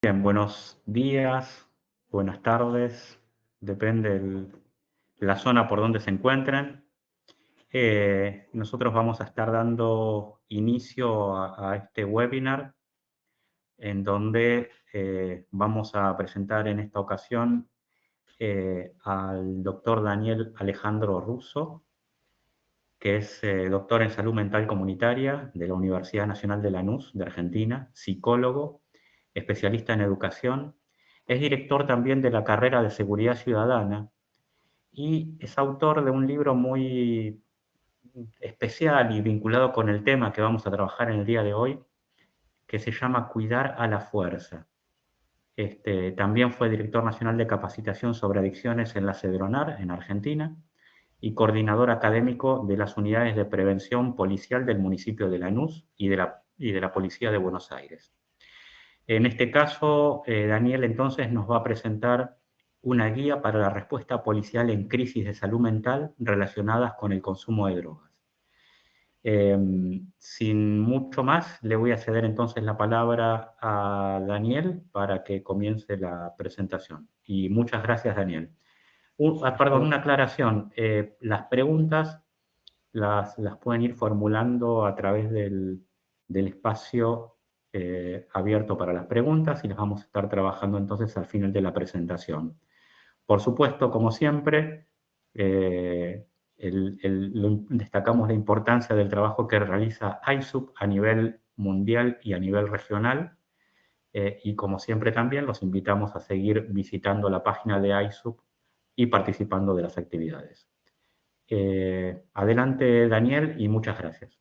Bien, buenos días, buenas tardes, depende la zona por donde se encuentren. Nosotros vamos a estar dando inicio a este webinar en donde vamos a presentar en esta ocasión al doctor Daniel Alejandro Russo, que es doctor en salud mental comunitaria de la Universidad Nacional de Lanús, de Argentina, psicólogo, especialista en educación, es director también de la carrera de Seguridad Ciudadana y es autor de un libro muy especial y vinculado con el tema que vamos a trabajar en el día de hoy, que se llama Cuidar a la Fuerza. También fue director nacional de capacitación sobre adicciones en la Cedronar, en Argentina, y coordinador académico de las unidades de prevención policial del municipio de Lanús y de la Policía de Buenos Aires. En este caso, Daniel entonces nos va a presentar una guía para la respuesta policial en crisis de salud mental relacionadas con el consumo de drogas. Sin mucho más, le voy a ceder entonces la palabra a Daniel para que comience la presentación. Y muchas gracias, Daniel. Perdón, una aclaración. Las preguntas las pueden ir formulando a través del espacio abierto para las preguntas y las vamos a estar trabajando entonces al final de la presentación. Por supuesto, como siempre, destacamos la importancia del trabajo que realiza ISUP a nivel mundial y a nivel regional. Y como siempre también los invitamos a seguir visitando la página de ISUP y participando de las actividades. Adelante, Daniel, y muchas gracias.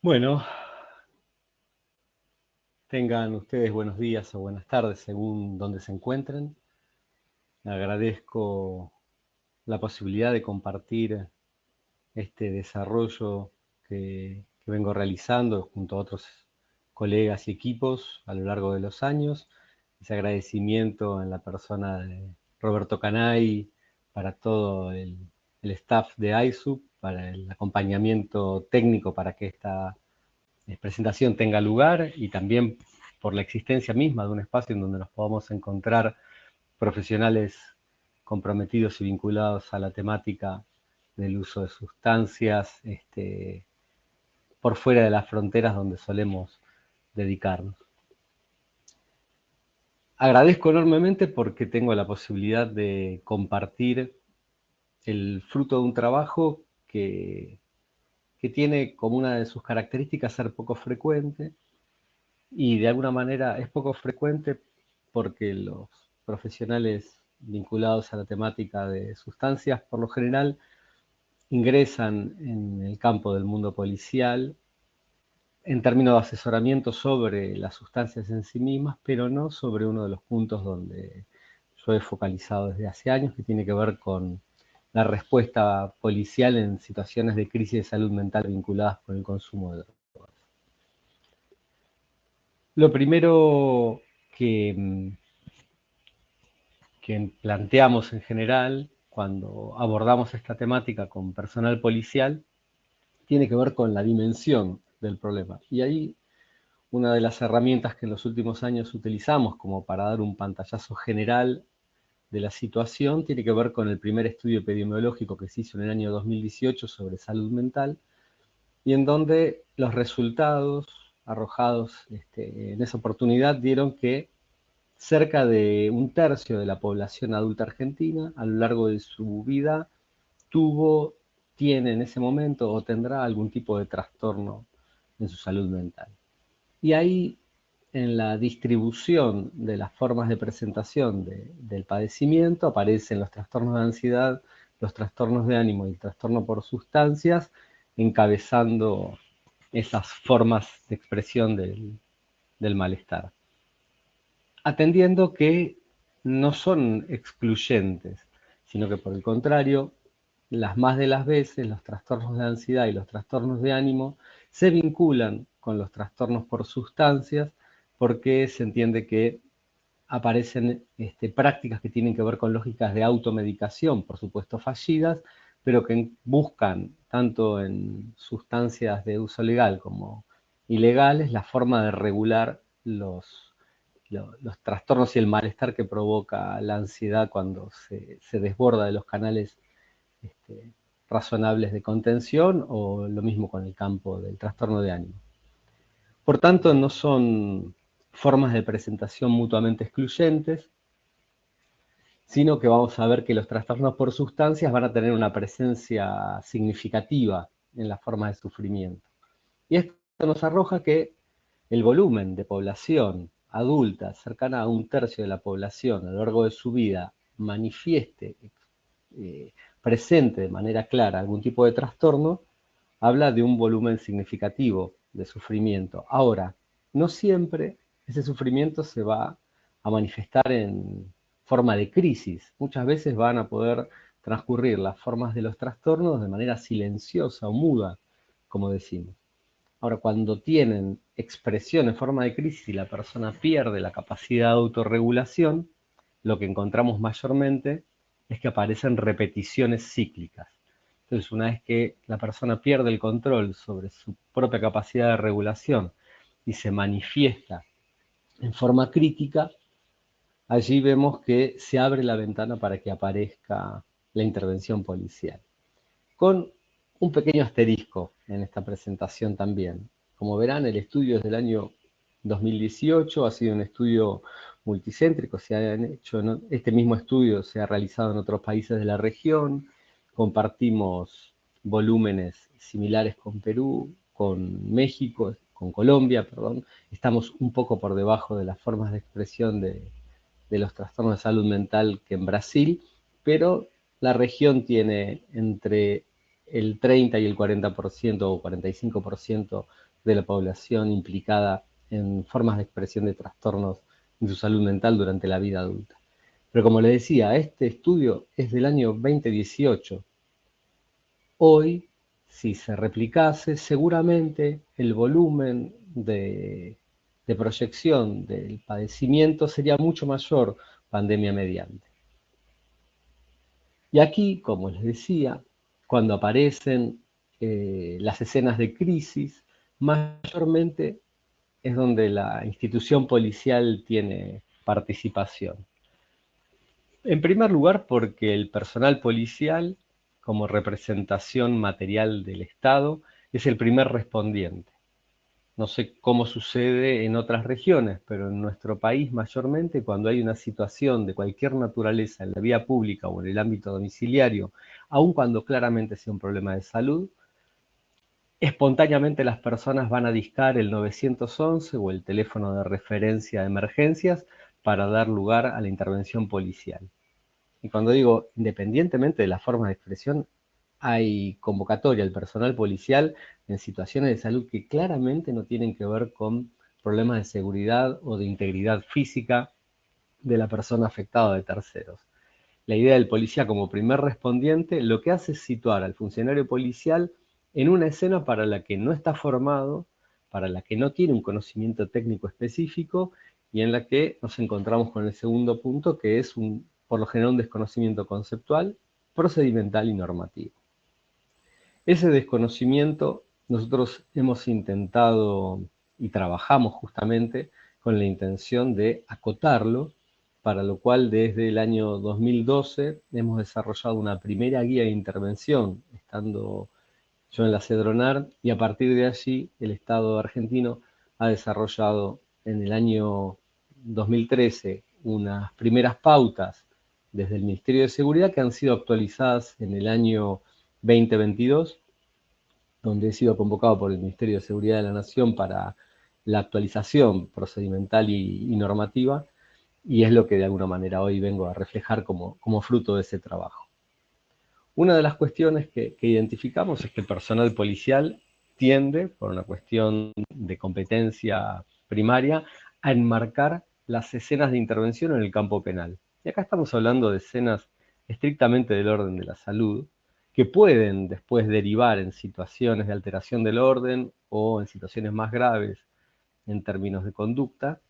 Bueno, tengan ustedes buenos días o buenas tardes según donde se encuentren. Agradezco la posibilidad de compartir este desarrollo que vengo realizando junto a otros colegas y equipos a lo largo de los años. Ese agradecimiento en la persona de Roberto Canay para todo el staff de ISUP, para el acompañamiento técnico para que esta presentación tenga lugar y también por la existencia misma de un espacio en donde nos podamos encontrar profesionales comprometidos y vinculados a la temática del uso de sustancias por fuera de las fronteras donde solemos dedicarnos. Agradezco enormemente porque tengo la posibilidad de compartir el fruto de un trabajo que tiene como una de sus características ser poco frecuente, y de alguna manera es poco frecuente porque los profesionales vinculados a la temática de sustancias por lo general ingresan en el campo del mundo policial en términos de asesoramiento sobre las sustancias en sí mismas, pero no sobre uno de los puntos donde yo he focalizado desde hace años, que tiene que ver con la respuesta policial en situaciones de crisis de salud mental vinculadas con el consumo de drogas. Lo primero que planteamos en general cuando abordamos esta temática con personal policial tiene que ver con la dimensión del problema. Y ahí una de las herramientas que en los últimos años utilizamos como para dar un pantallazo general de la situación tiene que ver con el primer estudio epidemiológico que se hizo en el año 2018 sobre salud mental, y en donde los resultados arrojados en esa oportunidad dieron que cerca de un tercio de la población adulta argentina a lo largo de su vida tiene en ese momento o tendrá algún tipo de trastorno en su salud mental. Y ahí, en la distribución de las formas de presentación del padecimiento, aparecen los trastornos de ansiedad, los trastornos de ánimo y el trastorno por sustancias, encabezando esas formas de expresión del malestar. Atendiendo que no son excluyentes, sino que por el contrario, las más de las veces los trastornos de ansiedad y los trastornos de ánimo se vinculan con los trastornos por sustancias porque se entiende que aparecen prácticas que tienen que ver con lógicas de automedicación, por supuesto fallidas, pero que buscan, tanto en sustancias de uso legal como ilegales, la forma de regular los los trastornos y el malestar que provoca la ansiedad cuando se desborda de los canales este, razonables de contención, o lo mismo con el campo del trastorno de ánimo. Por tanto, no son formas de presentación mutuamente excluyentes, sino que vamos a ver que los trastornos por sustancias van a tener una presencia significativa en las formas de sufrimiento. Y esto nos arroja que el volumen de población adulta, cercana a un tercio de la población a lo largo de su vida, manifieste, presente de manera clara algún tipo de trastorno, habla de un volumen significativo de sufrimiento. Ahora, no siempre ese sufrimiento se va a manifestar en forma de crisis. Muchas veces van a poder transcurrir las formas de los trastornos de manera silenciosa o muda, como decimos. Ahora, cuando tienen expresión en forma de crisis y la persona pierde la capacidad de autorregulación, lo que encontramos mayormente es que aparecen repeticiones cíclicas. Entonces, una vez que la persona pierde el control sobre su propia capacidad de regulación y se manifiesta en forma crítica, allí vemos que se abre la ventana para que aparezca la intervención policial. Con un pequeño asterisco en esta presentación también. Como verán, el estudio es del año 2018, ha sido un estudio multicéntrico, este mismo estudio se ha realizado en otros países de la región, compartimos volúmenes similares con Perú, con México, con Colombia, perdón. Estamos un poco por debajo de las formas de expresión de los trastornos de salud mental que en Brasil, pero la región tiene entre el 30 y el 40% o 45% de la población implicada en formas de expresión de trastornos en su salud mental durante la vida adulta. Pero como les decía, este estudio es del año 2018. Hoy, si se replicase, seguramente el volumen de proyección del padecimiento sería mucho mayor, pandemia mediante. Y aquí, como les decía, cuando aparecen las escenas de crisis, mayormente es donde la institución policial tiene participación. En primer lugar, porque el personal policial, como representación material del Estado, es el primer respondiente. No sé cómo sucede en otras regiones, pero en nuestro país mayormente cuando hay una situación de cualquier naturaleza en la vía pública o en el ámbito domiciliario, aun cuando claramente sea un problema de salud, espontáneamente las personas van a discar el 911 o el teléfono de referencia de emergencias para dar lugar a la intervención policial. Y cuando digo independientemente de las formas de expresión, hay convocatoria al personal policial en situaciones de salud que claramente no tienen que ver con problemas de seguridad o de integridad física de la persona afectada o de terceros. La idea del policía como primer respondiente lo que hace es situar al funcionario policial en una escena para la que no está formado, para la que no tiene un conocimiento técnico específico y en la que nos encontramos con el segundo punto, que es por lo general un desconocimiento conceptual, procedimental y normativo. Ese desconocimiento nosotros hemos intentado y trabajamos justamente con la intención de acotarlo, para lo cual desde el año 2012 hemos desarrollado una primera guía de intervención, estando yo en la CEDRONAR, y a partir de allí el Estado argentino ha desarrollado en el año 2013 unas primeras pautas desde el Ministerio de Seguridad que han sido actualizadas en el año 2022, donde he sido convocado por el Ministerio de Seguridad de la Nación para la actualización procedimental y normativa, y es lo que de alguna manera hoy vengo a reflejar como fruto de ese trabajo. Una de las cuestiones que identificamos es que el personal policial tiende, por una cuestión de competencia primaria, a enmarcar las escenas de intervención en el campo penal. Y acá estamos hablando de escenas estrictamente del orden de la salud, que pueden después derivar en situaciones de alteración del orden o en situaciones más graves en términos de conducta,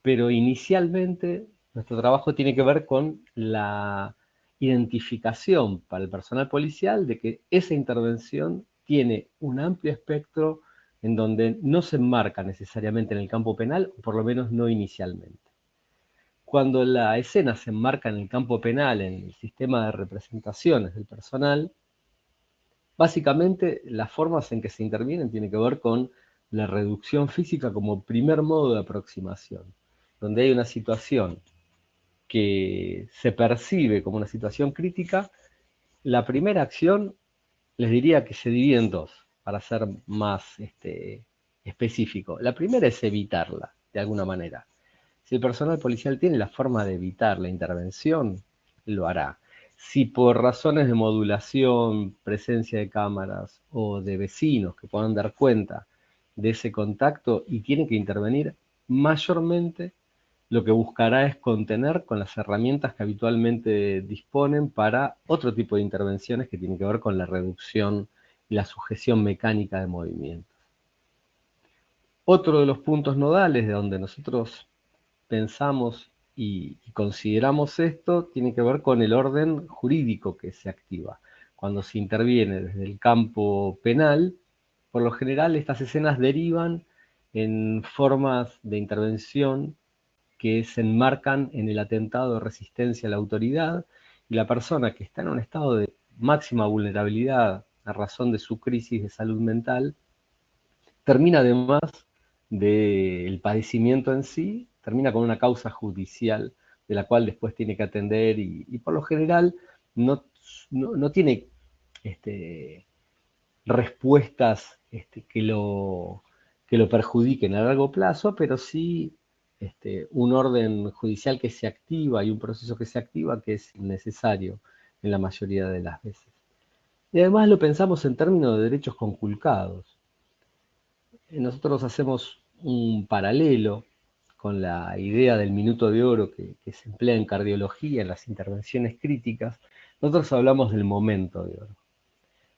pero inicialmente nuestro trabajo tiene que ver con la identificación para el personal policial de que esa intervención tiene un amplio espectro en donde no se enmarca necesariamente en el campo penal, o por lo menos no inicialmente. Cuando la escena se enmarca en el campo penal, en el sistema de representaciones del personal, básicamente las formas en que se intervienen tienen que ver con la reducción física como primer modo de aproximación, donde hay una situación que se percibe como una situación crítica. La primera acción les diría que se divide en dos, para ser más específico. La primera es evitarla, de alguna manera. Si el personal policial tiene la forma de evitar la intervención, lo hará. Si por razones de modulación, presencia de cámaras o de vecinos que puedan dar cuenta de ese contacto y tienen que intervenir, mayormente lo que buscará es contener con las herramientas que habitualmente disponen para otro tipo de intervenciones que tienen que ver con la reducción y la sujeción mecánica de movimientos. Otro de los puntos nodales de donde nosotros pensamos y consideramos esto tiene que ver con el orden jurídico que se activa. Cuando se interviene desde el campo penal, por lo general estas escenas derivan en formas de intervención que se enmarcan en el atentado de resistencia a la autoridad, y la persona que está en un estado de máxima vulnerabilidad a razón de su crisis de salud mental termina, además del padecimiento en sí, termina con una causa judicial de la cual después tiene que atender, y por lo general no tiene este, respuestas que lo perjudiquen a largo plazo, pero sí un orden judicial que se activa y un proceso que se activa que es necesario en la mayoría de las veces. Y además lo pensamos en términos de derechos conculcados. Nosotros hacemos un paralelo con la idea del minuto de oro que se emplea en cardiología, en las intervenciones críticas. Nosotros hablamos del momento de oro.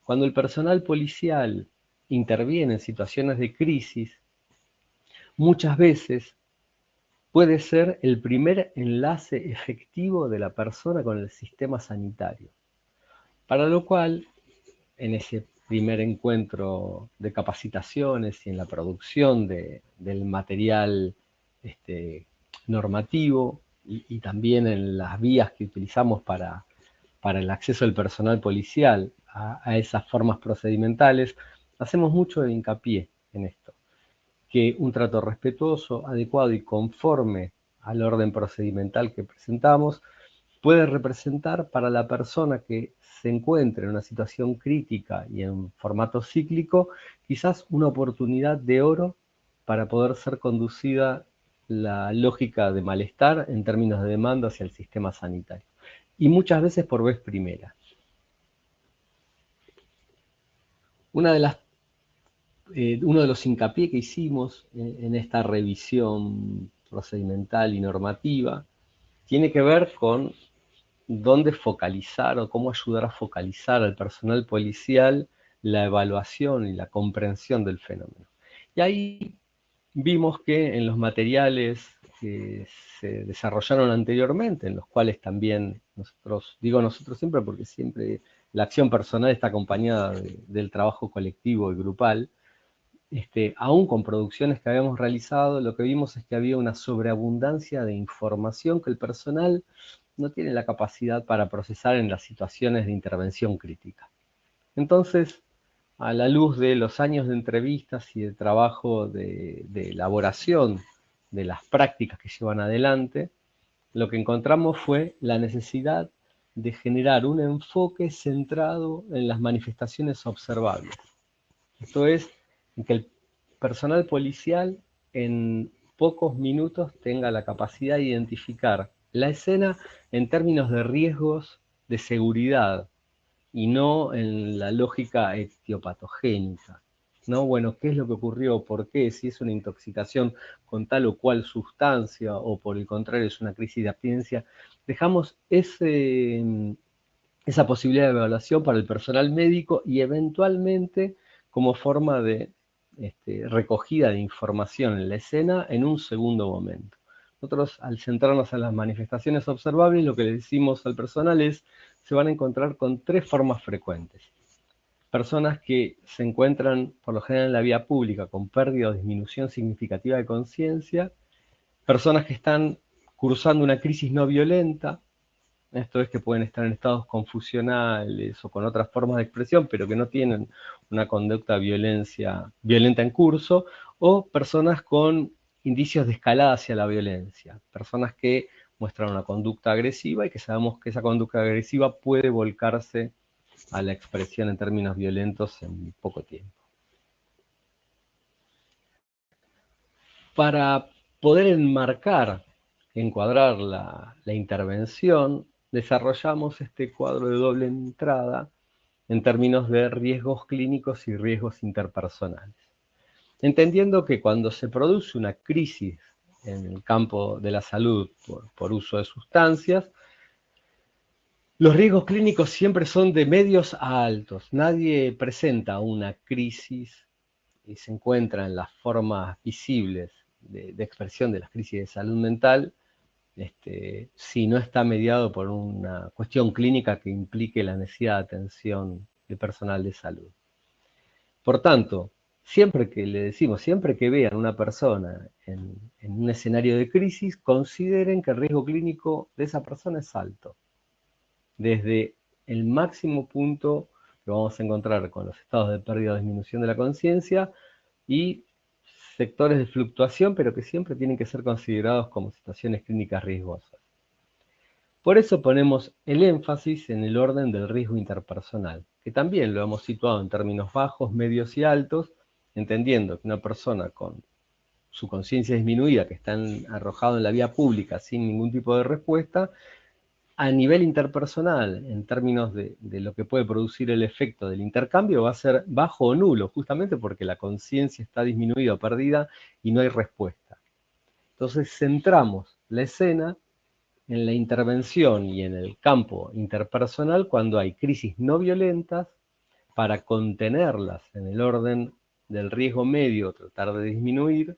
Cuando el personal policial interviene en situaciones de crisis, muchas veces puede ser el primer enlace efectivo de la persona con el sistema sanitario. Para lo cual, en ese primer encuentro de capacitaciones y en la producción del material normativo y también en las vías que utilizamos para el acceso del personal policial a esas formas procedimentales, hacemos mucho hincapié en esto, que un trato respetuoso, adecuado y conforme al orden procedimental que presentamos puede representar para la persona que se encuentre en una situación crítica y en formato cíclico, quizás una oportunidad de oro para poder ser conducida la lógica de malestar en términos de demanda hacia el sistema sanitario. Y muchas veces por vez primera. Una de las, uno de los hincapié que hicimos en esta revisión procedimental y normativa tiene que ver con dónde focalizar o cómo ayudar a focalizar al personal policial la evaluación y la comprensión del fenómeno. Y ahí vimos que en los materiales que se desarrollaron anteriormente, en los cuales también nosotros, digo nosotros siempre porque siempre la acción personal está acompañada del trabajo colectivo y grupal, aún con producciones que habíamos realizado, lo que vimos es que había una sobreabundancia de información que el personal no tiene la capacidad para procesar en las situaciones de intervención crítica. Entonces, a la luz de los años de entrevistas y de trabajo de elaboración de las prácticas que llevan adelante, lo que encontramos fue la necesidad de generar un enfoque centrado en las manifestaciones observables. Esto es, que el personal policial en pocos minutos tenga la capacidad de identificar la escena en términos de riesgos de seguridad y no en la lógica etiopatogénica. ¿No? Bueno, ¿qué es lo que ocurrió? ¿Por qué? Si es una intoxicación con tal o cual sustancia o por el contrario es una crisis de abstinencia. Dejamos esa posibilidad de evaluación para el personal médico y eventualmente como forma de recogida de información en la escena en un segundo momento. Nosotros, al centrarnos en las manifestaciones observables, lo que le decimos al personal es, se van a encontrar con tres formas frecuentes. Personas que se encuentran, por lo general, en la vía pública con pérdida o disminución significativa de conciencia, personas que están cursando una crisis no violenta. Esto es que pueden estar en estados confusionales o con otras formas de expresión, pero que no tienen una conducta violenta en curso, o personas con indicios de escalada hacia la violencia, personas que muestran una conducta agresiva y que sabemos que esa conducta agresiva puede volcarse a la expresión en términos violentos en poco tiempo. Para poder encuadrar la intervención, desarrollamos este cuadro de doble entrada en términos de riesgos clínicos y riesgos interpersonales. Entendiendo que cuando se produce una crisis en el campo de la salud por uso de sustancias, los riesgos clínicos siempre son de medios a altos. Nadie presenta una crisis y se encuentra en las formas visibles de expresión de las crisis de salud mental, si no está mediado por una cuestión clínica que implique la necesidad de atención de personal de salud. Por tanto, siempre que vean una persona en un escenario de crisis, consideren que el riesgo clínico de esa persona es alto. Desde el máximo punto que vamos a encontrar con los estados de pérdida o disminución de la conciencia y sectores de fluctuación, pero que siempre tienen que ser considerados como situaciones clínicas riesgosas. Por eso ponemos el énfasis en el orden del riesgo interpersonal, que también lo hemos situado en términos bajos, medios y altos, entendiendo que una persona con su conciencia disminuida, que está arrojado en la vía pública sin ningún tipo de respuesta, a nivel interpersonal, en términos de lo que puede producir el efecto del intercambio, va a ser bajo o nulo, justamente porque la conciencia está disminuida o perdida y no hay respuesta. Entonces centramos la escena en la intervención y en el campo interpersonal cuando hay crisis no violentas, para contenerlas en el orden del riesgo medio, tratar de disminuir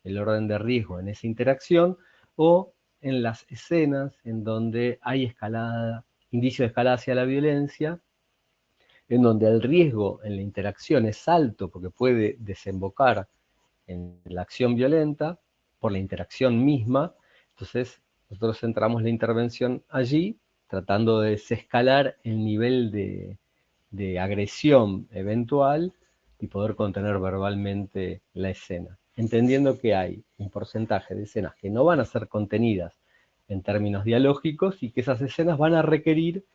el orden de riesgo en esa interacción, o en las escenas en donde hay indicio de escalada hacia la violencia, en donde el riesgo en la interacción es alto porque puede desembocar en la acción violenta por la interacción misma. Entonces nosotros centramos la intervención allí, tratando de desescalar el nivel de agresión eventual y poder contener verbalmente la escena, entendiendo que hay un porcentaje de escenas que no van a ser contenidas en términos dialógicos y que esas escenas van a requerir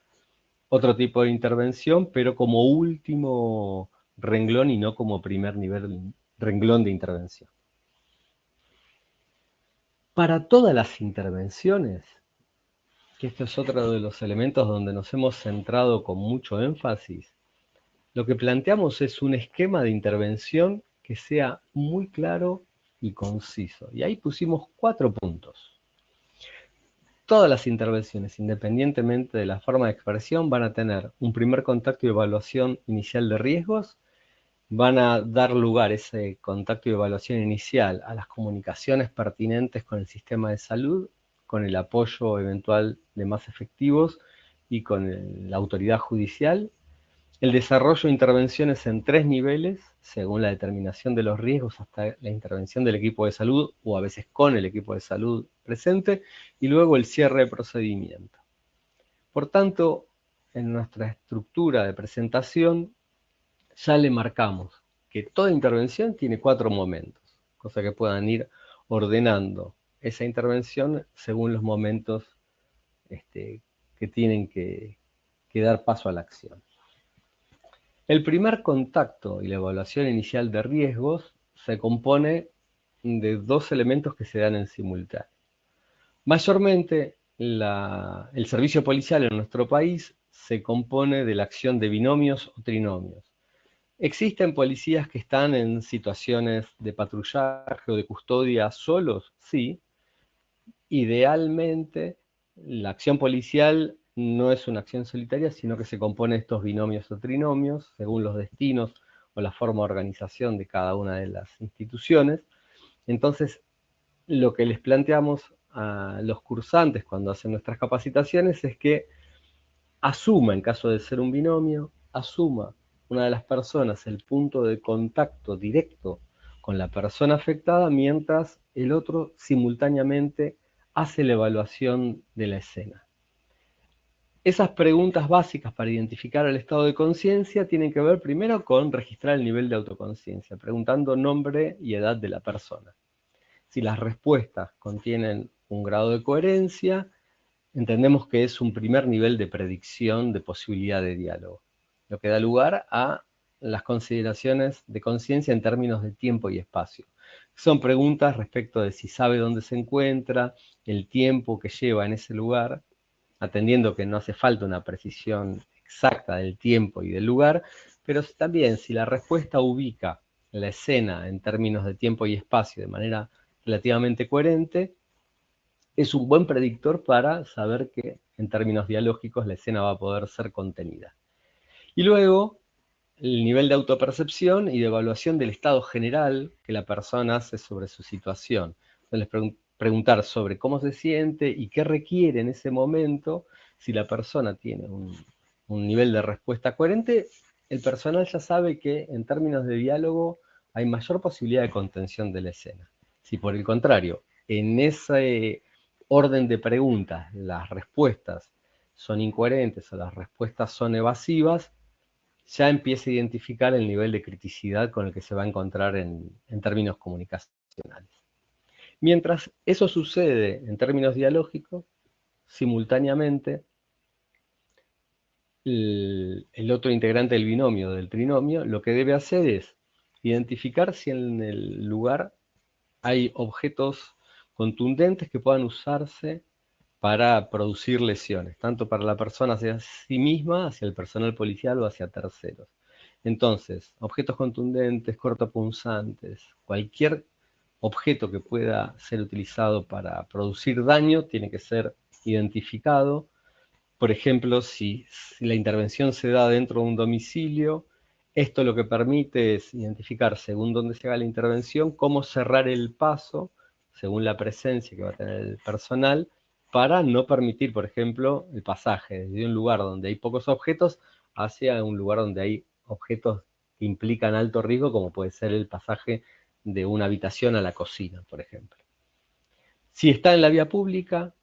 otro tipo de intervención, pero como último renglón y no como primer renglón de intervención. Para todas las intervenciones, que esto es otro de los elementos donde nos hemos centrado con mucho énfasis, lo que planteamos es un esquema de intervención que sea muy claro y conciso. Y ahí pusimos 4 puntos. Todas las intervenciones, independientemente de la forma de expresión, van a tener un primer contacto y evaluación inicial de riesgos, van a dar lugar ese contacto y evaluación inicial a las comunicaciones pertinentes con el sistema de salud, con el apoyo eventual de más efectivos y con la autoridad judicial. El desarrollo de intervenciones en 3 niveles, según la determinación de los riesgos, hasta la intervención del equipo de salud o a veces con el equipo de salud presente, y luego el cierre de procedimiento. Por tanto, en nuestra estructura de presentación ya le marcamos que toda intervención tiene 4 momentos, cosa que puedan ir ordenando esa intervención según los momentos que tienen que dar paso a la acción. El primer contacto y la evaluación inicial de riesgos se compone de 2 elementos que se dan en simultáneo. Mayormente, el servicio policial en nuestro país se compone de la acción de binomios o trinomios. ¿Existen policías que están en situaciones de patrullaje o de custodia solos? Sí. Idealmente, la acción policial no es una acción solitaria, sino que se compone de estos binomios o trinomios, según los destinos o la forma de organización de cada una de las instituciones. Entonces, lo que les planteamos a los cursantes cuando hacen nuestras capacitaciones es que asuma, en caso de ser un binomio, asuma una de las personas el punto de contacto directo con la persona afectada, mientras el otro simultáneamente hace la evaluación de la escena. Esas preguntas básicas para identificar el estado de conciencia tienen que ver primero con registrar el nivel de autoconciencia, preguntando nombre y edad de la persona. Si las respuestas contienen un grado de coherencia, entendemos que es un primer nivel de predicción de posibilidad de diálogo, lo que da lugar a las consideraciones de conciencia en términos de tiempo y espacio. Son preguntas respecto de si sabe dónde se encuentra, el tiempo que lleva en ese lugar, atendiendo que no hace falta una precisión exacta del tiempo y del lugar, pero también si la respuesta ubica la escena en términos de tiempo y espacio de manera relativamente coherente, es un buen predictor para saber que en términos dialógicos la escena va a poder ser contenida. Y luego, el nivel de autopercepción y de evaluación del estado general que la persona hace sobre su situación. Entonces, preguntar sobre cómo se siente y qué requiere en ese momento. Si la persona tiene un nivel de respuesta coherente, el personal ya sabe que en términos de diálogo hay mayor posibilidad de contención de la escena. Si por el contrario, en ese orden de preguntas las respuestas son incoherentes o las respuestas son evasivas, ya empieza a identificar el nivel de criticidad con el que se va a encontrar en términos comunicacionales. Mientras eso sucede en términos dialógicos, simultáneamente el otro integrante del binomio, del trinomio, lo que debe hacer es identificar si en el lugar hay objetos contundentes que puedan usarse para producir lesiones, tanto para la persona hacia sí misma, hacia el personal policial o hacia terceros. Entonces, objetos contundentes, cortopunzantes, cualquier objeto que pueda ser utilizado para producir daño tiene que ser identificado. Por ejemplo, si la intervención se da dentro de un domicilio, esto lo que permite es identificar, según dónde se haga la intervención, cómo cerrar el paso, según la presencia que va a tener el personal, para no permitir, por ejemplo, el pasaje desde un lugar donde hay pocos objetos hacia un lugar donde hay objetos que implican alto riesgo, como puede ser el pasaje de una habitación a la cocina, por ejemplo. Si está en la vía pública,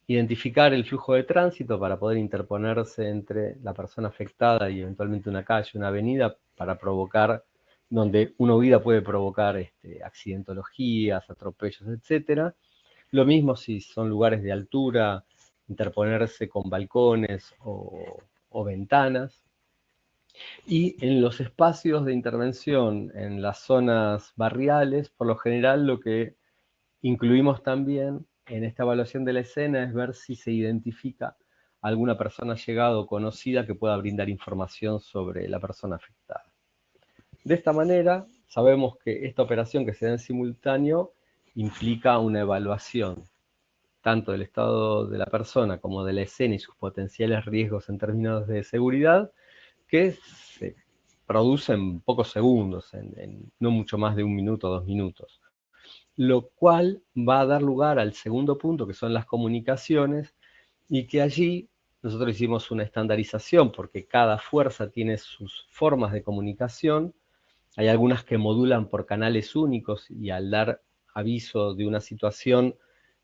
identificar el flujo de tránsito para poder interponerse entre la persona afectada y eventualmente una calle, una avenida, para provocar, donde una huida puede provocar accidentologías, atropellos, etc. Lo mismo si son lugares de altura, interponerse con balcones o ventanas. Y en los espacios de intervención, en las zonas barriales, por lo general lo que incluimos también en esta evaluación de la escena es ver si se identifica alguna persona llegada o conocida que pueda brindar información sobre la persona afectada. De esta manera, sabemos que esta operación que se da en simultáneo implica una evaluación tanto del estado de la persona como de la escena y sus potenciales riesgos en términos de seguridad, que se produce en pocos segundos, en no mucho más de 1 minuto o 2 minutos. Lo cual va a dar lugar al segundo punto, que son las comunicaciones, y que allí nosotros hicimos una estandarización, porque cada fuerza tiene sus formas de comunicación. Hay algunas que modulan por canales únicos y al dar aviso de una situación,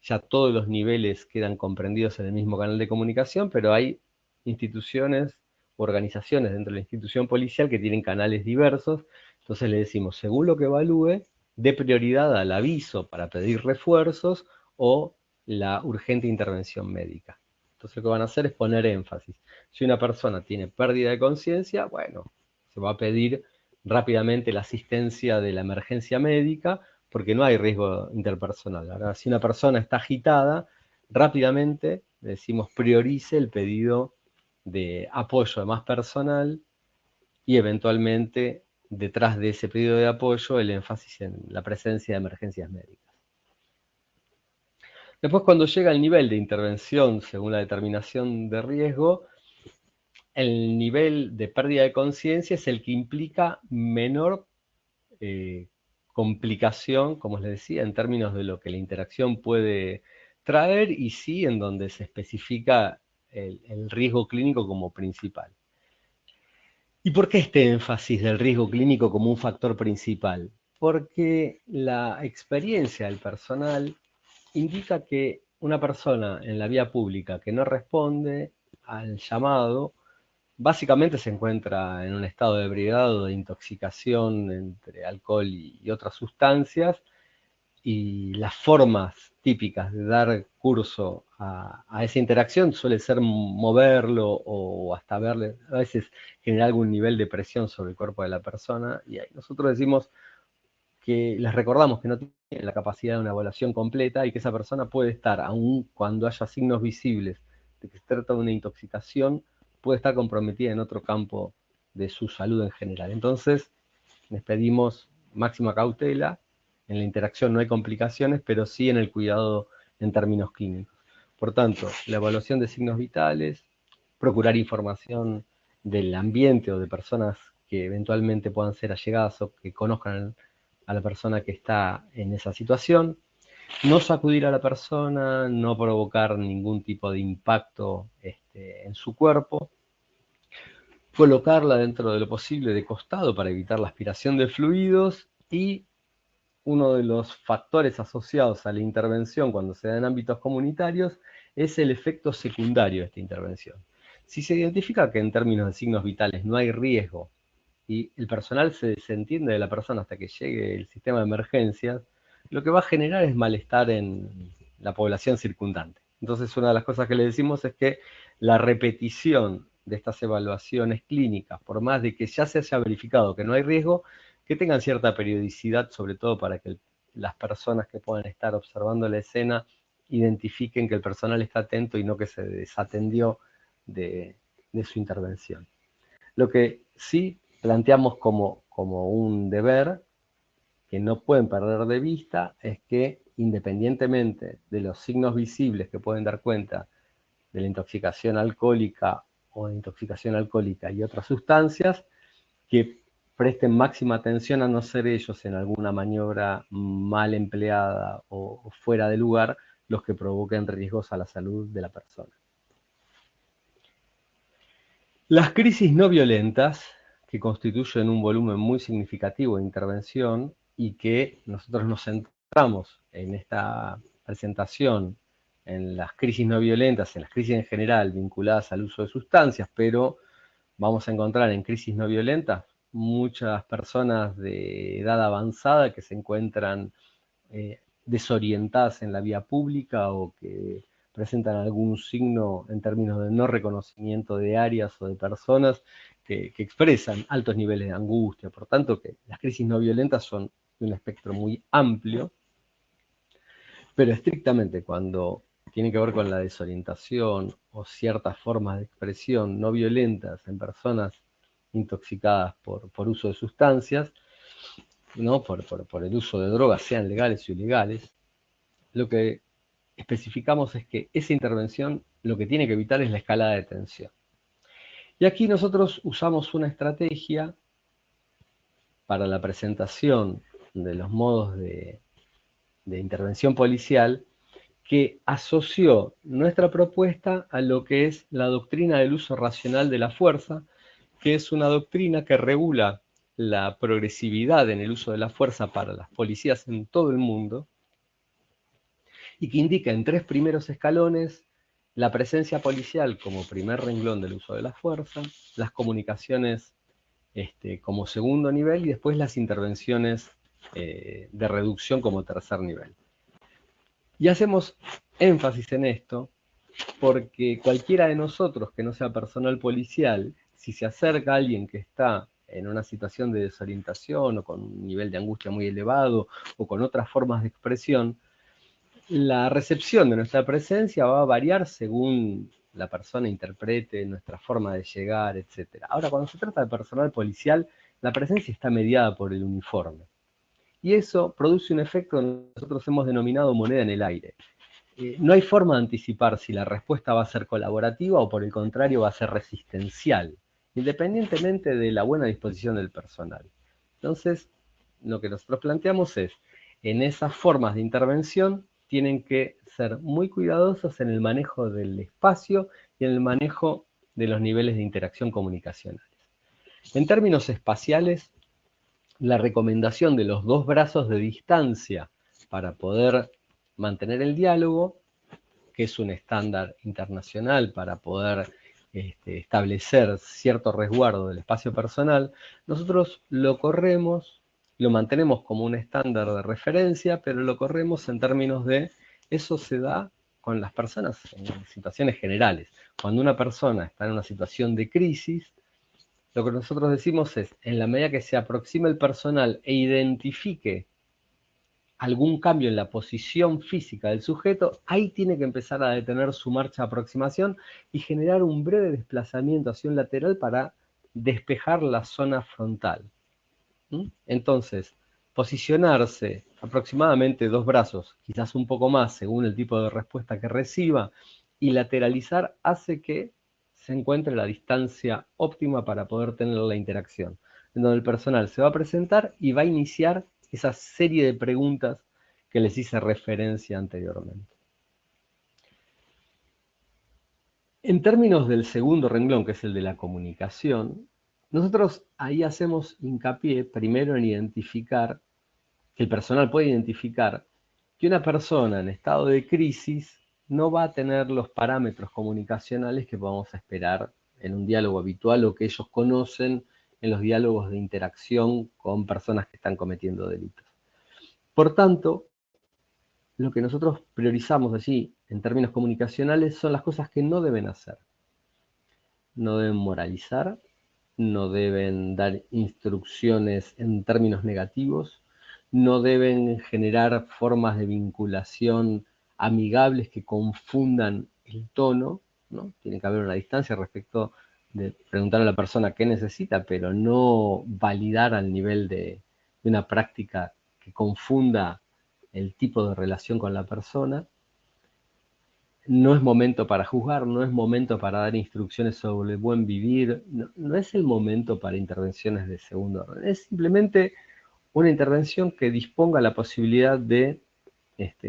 ya todos los niveles quedan comprendidos en el mismo canal de comunicación, pero hay instituciones, organizaciones dentro de la institución policial que tienen canales diversos. Entonces le decimos, según lo que evalúe, dé prioridad al aviso para pedir refuerzos o la urgente intervención médica. Entonces lo que van a hacer es poner énfasis. Si una persona tiene pérdida de conciencia, bueno, se va a pedir rápidamente la asistencia de la emergencia médica porque no hay riesgo interpersonal. Ahora, si una persona está agitada, rápidamente le decimos priorice el pedido de apoyo de más personal y eventualmente detrás de ese pedido de apoyo el énfasis en la presencia de emergencias médicas. Después, cuando llega el nivel de intervención según la determinación de riesgo, el nivel de pérdida de conciencia es el que implica menor complicación, como les decía, en términos de lo que la interacción puede traer y sí en donde se especifica el riesgo clínico como principal. ¿Y por qué este énfasis del riesgo clínico como un factor principal? Porque la experiencia del personal indica que una persona en la vía pública que no responde al llamado, básicamente se encuentra en un estado de ebriedad o de intoxicación entre alcohol y otras sustancias, y las formas típicas de dar curso a esa interacción suele ser moverlo o hasta verle, a veces generar algún nivel de presión sobre el cuerpo de la persona, y ahí nosotros decimos que les recordamos que no tienen la capacidad de una evaluación completa y que esa persona puede estar, aun cuando haya signos visibles de que se trata de una intoxicación, puede estar comprometida en otro campo de su salud en general. Entonces, les pedimos máxima cautela. En la interacción no hay complicaciones, pero sí en el cuidado en términos clínicos. Por tanto, la evaluación de signos vitales, procurar información del ambiente o de personas que eventualmente puedan ser allegadas o que conozcan a la persona que está en esa situación, no sacudir a la persona, no provocar ningún tipo de impacto en su cuerpo, colocarla dentro de lo posible de costado para evitar la aspiración de fluidos, y uno de los factores asociados a la intervención cuando se da en ámbitos comunitarios es el efecto secundario de esta intervención. Si se identifica que en términos de signos vitales no hay riesgo y el personal se desentiende de la persona hasta que llegue el sistema de emergencias, lo que va a generar es malestar en la población circundante. Entonces, una de las cosas que le decimos es que la repetición de estas evaluaciones clínicas, por más de que ya se haya verificado que no hay riesgo, que tengan cierta periodicidad, sobre todo para que las personas que puedan estar observando la escena identifiquen que el personal está atento y no que se desatendió de su intervención. Lo que sí planteamos como un deber que no pueden perder de vista es que, independientemente de los signos visibles que pueden dar cuenta de la intoxicación alcohólica o de intoxicación alcohólica y otras sustancias, que presten máxima atención a no ser ellos en alguna maniobra mal empleada o fuera de lugar los que provoquen riesgos a la salud de la persona. Las crisis no violentas, que constituyen un volumen muy significativo de intervención y que nosotros nos centramos en esta presentación en las crisis no violentas, en las crisis en general vinculadas al uso de sustancias, pero vamos a encontrar en crisis no violentas muchas personas de edad avanzada que se encuentran desorientadas en la vía pública o que presentan algún signo en términos de no reconocimiento de áreas o de personas que expresan altos niveles de angustia. Por tanto, que las crisis no violentas son de un espectro muy amplio, pero estrictamente cuando tiene que ver con la desorientación o ciertas formas de expresión no violentas en personas intoxicadas por uso de sustancias, ¿no? por el uso de drogas, sean legales o ilegales, lo que especificamos es que esa intervención lo que tiene que evitar es la escalada de tensión. Y aquí nosotros usamos una estrategia para la presentación de los modos de intervención policial que asoció nuestra propuesta a lo que es la doctrina del uso racional de la fuerza, que es una doctrina que regula la progresividad en el uso de la fuerza para las policías en todo el mundo, y que indica en 3 primeros escalones la presencia policial como primer renglón del uso de la fuerza, las comunicaciones como segundo nivel y después las intervenciones de reducción como tercer nivel. Y hacemos énfasis en esto porque cualquiera de nosotros que no sea personal policial, si se acerca a alguien que está en una situación de desorientación o con un nivel de angustia muy elevado o con otras formas de expresión, la recepción de nuestra presencia va a variar según la persona interprete nuestra forma de llegar, etc. Ahora, cuando se trata de personal policial, la presencia está mediada por el uniforme. Y eso produce un efecto que nosotros hemos denominado moneda en el aire. No hay forma de anticipar si la respuesta va a ser colaborativa o por el contrario va a ser resistencial, independientemente de la buena disposición del personal. Entonces, lo que nosotros planteamos es, en esas formas de intervención, tienen que ser muy cuidadosos en el manejo del espacio y en el manejo de los niveles de interacción comunicacionales. En términos espaciales, la recomendación de los 2 brazos de distancia para poder mantener el diálogo que es un estándar internacional para poder establecer cierto resguardo del espacio personal, nosotros lo corremos, lo mantenemos como un estándar de referencia, pero lo corremos en términos de eso se da con las personas en situaciones generales. Cuando una persona está en una situación de crisis, lo que nosotros decimos es, en la medida que se aproxime el personal e identifique algún cambio en la posición física del sujeto, ahí tiene que empezar a detener su marcha de aproximación y generar un breve desplazamiento hacia un lateral para despejar la zona frontal. Entonces, posicionarse aproximadamente 2 brazos, quizás un poco más según el tipo de respuesta que reciba, y lateralizar hace que se encuentre la distancia óptima para poder tener la interacción, en donde el personal se va a presentar y va a iniciar esa serie de preguntas que les hice referencia anteriormente. En términos del segundo renglón, que es el de la comunicación, nosotros ahí hacemos hincapié primero en identificar, que el personal puede identificar que una persona en estado de crisis no va a tener los parámetros comunicacionales que podamos esperar en un diálogo habitual o que ellos conocen en los diálogos de interacción con personas que están cometiendo delitos. Por tanto, lo que nosotros priorizamos allí en términos comunicacionales son las cosas que no deben hacer. No deben moralizar, no deben dar instrucciones en términos negativos, no deben generar formas de vinculación amigables que confundan el tono, ¿no? Tiene que haber una distancia respecto de preguntar a la persona qué necesita, pero no validar al nivel de una práctica que confunda el tipo de relación con la persona. No es momento para juzgar, no es momento para dar instrucciones sobre el buen vivir, no es el momento para intervenciones de segundo orden, es simplemente una intervención que disponga la posibilidad de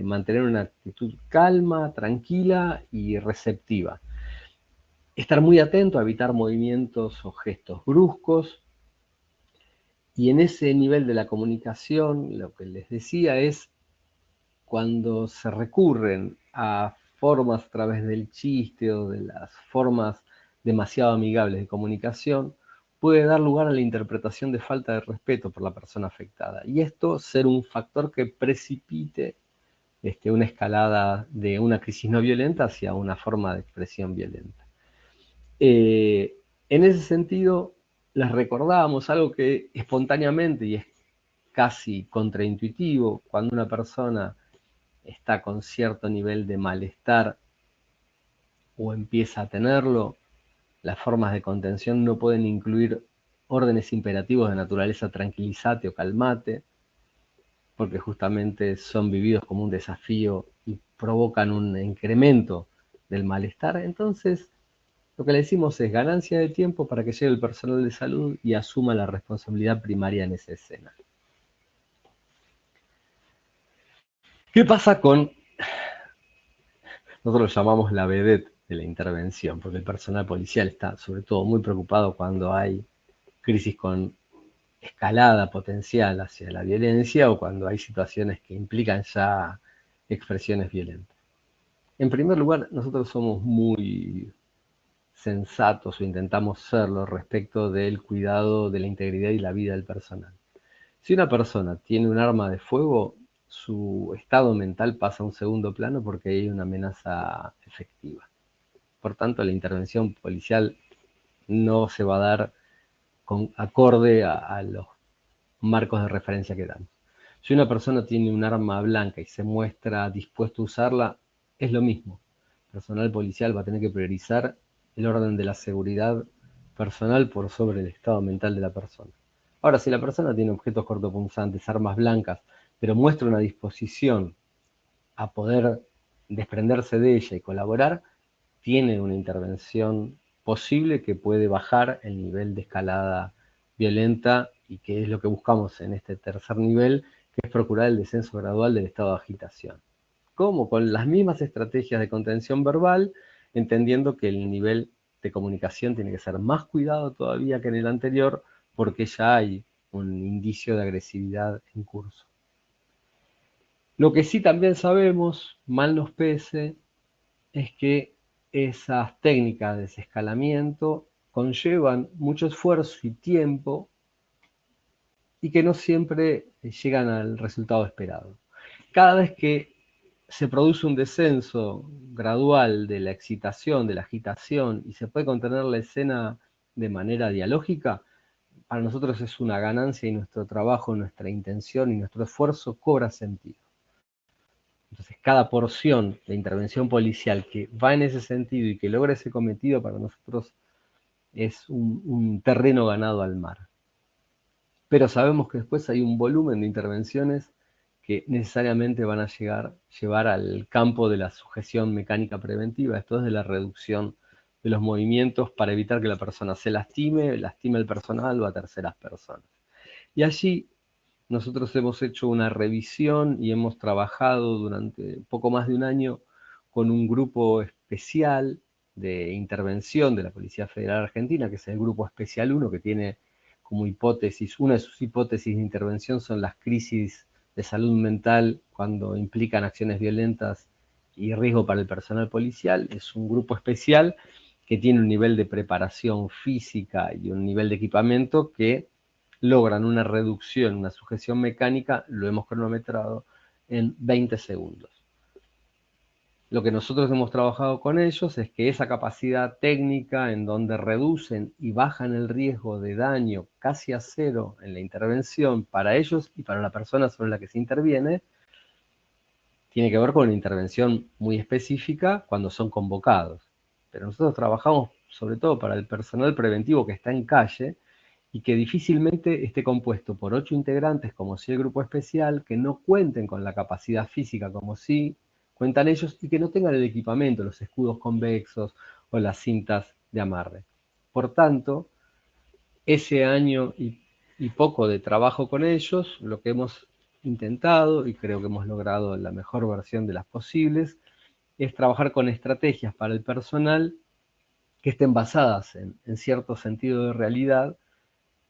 mantener una actitud calma, tranquila y receptiva. Estar muy atento a evitar movimientos o gestos bruscos, y en ese nivel de la comunicación, lo que les decía es, cuando se recurren a formas a través del chiste o de las formas demasiado amigables de comunicación, puede dar lugar a la interpretación de falta de respeto por la persona afectada. Y esto ser un factor que precipite una escalada de una crisis no violenta hacia una forma de expresión violenta. En ese sentido, les recordábamos algo que espontáneamente y es casi contraintuitivo, cuando una persona está con cierto nivel de malestar o empieza a tenerlo, las formas de contención no pueden incluir órdenes imperativos de naturaleza tranquilizate o calmate, porque justamente son vividos como un desafío y provocan un incremento del malestar. Entonces, lo que le decimos es ganancia de tiempo para que llegue el personal de salud y asuma la responsabilidad primaria en esa escena. ¿Qué pasa con, nosotros lo llamamos la vedette de la intervención, porque el personal policial está sobre todo muy preocupado cuando hay crisis con escalada potencial hacia la violencia o cuando hay situaciones que implican ya expresiones violentas? En primer lugar, nosotros somos muy sensatos o intentamos serlo respecto del cuidado de la integridad y la vida del personal. Si una persona tiene un arma de fuego, su estado mental pasa a un segundo plano porque hay una amenaza efectiva. Por tanto, la intervención policial no se va a dar acorde a los marcos de referencia que damos. Si una persona tiene un arma blanca y se muestra dispuesto a usarla, es lo mismo. El personal policial va a tener que priorizar el orden de la seguridad personal por sobre el estado mental de la persona. Ahora, si la persona tiene objetos cortopunzantes, armas blancas, pero muestra una disposición a poder desprenderse de ella y colaborar, tiene una intervención posible que puede bajar el nivel de escalada violenta y que es lo que buscamos en este tercer nivel, que es procurar el descenso gradual del estado de agitación. ¿Cómo? Con las mismas estrategias de contención verbal, entendiendo que el nivel de comunicación tiene que ser más cuidado todavía que en el anterior, porque ya hay un indicio de agresividad en curso. Lo que sí también sabemos, mal nos pese, es que esas técnicas de desescalamiento conllevan mucho esfuerzo y tiempo y que no siempre llegan al resultado esperado. Cada vez que se produce un descenso gradual de la excitación, de la agitación, y se puede contener la escena de manera dialógica, para nosotros es una ganancia y nuestro trabajo, nuestra intención y nuestro esfuerzo cobra sentido. Entonces, cada porción de intervención policial que va en ese sentido y que logra ese cometido para nosotros es un terreno ganado al mar. Pero sabemos que después hay un volumen de intervenciones que necesariamente van a llevar al campo de la sujeción mecánica preventiva, esto es de la reducción de los movimientos para evitar que la persona se lastime el personal o a terceras personas. Y allí nosotros hemos hecho una revisión y hemos trabajado durante poco más de un año con un grupo especial de intervención de la Policía Federal Argentina, que es el Grupo Especial 1, que tiene como hipótesis, una de sus hipótesis de intervención son las crisis de salud mental cuando implican acciones violentas y riesgo para el personal policial. Es un grupo especial que tiene un nivel de preparación física y un nivel de equipamiento que logran una reducción, una sujeción mecánica, lo hemos cronometrado, en 20 segundos. Lo que nosotros hemos trabajado con ellos es que esa capacidad técnica en donde reducen y bajan el riesgo de daño casi a cero en la intervención para ellos y para la persona sobre la que se interviene, tiene que ver con una intervención muy específica cuando son convocados. Pero nosotros trabajamos sobre todo para el personal preventivo que está en calle y que difícilmente esté compuesto por 8 integrantes como si el grupo especial, que no cuenten con la capacidad física como si cuentan ellos y que no tengan el equipamiento, los escudos convexos o las cintas de amarre. Por tanto, ese año y poco de trabajo con ellos, lo que hemos intentado, y creo que hemos logrado la mejor versión de las posibles, es trabajar con estrategias para el personal que estén basadas en cierto sentido de realidad,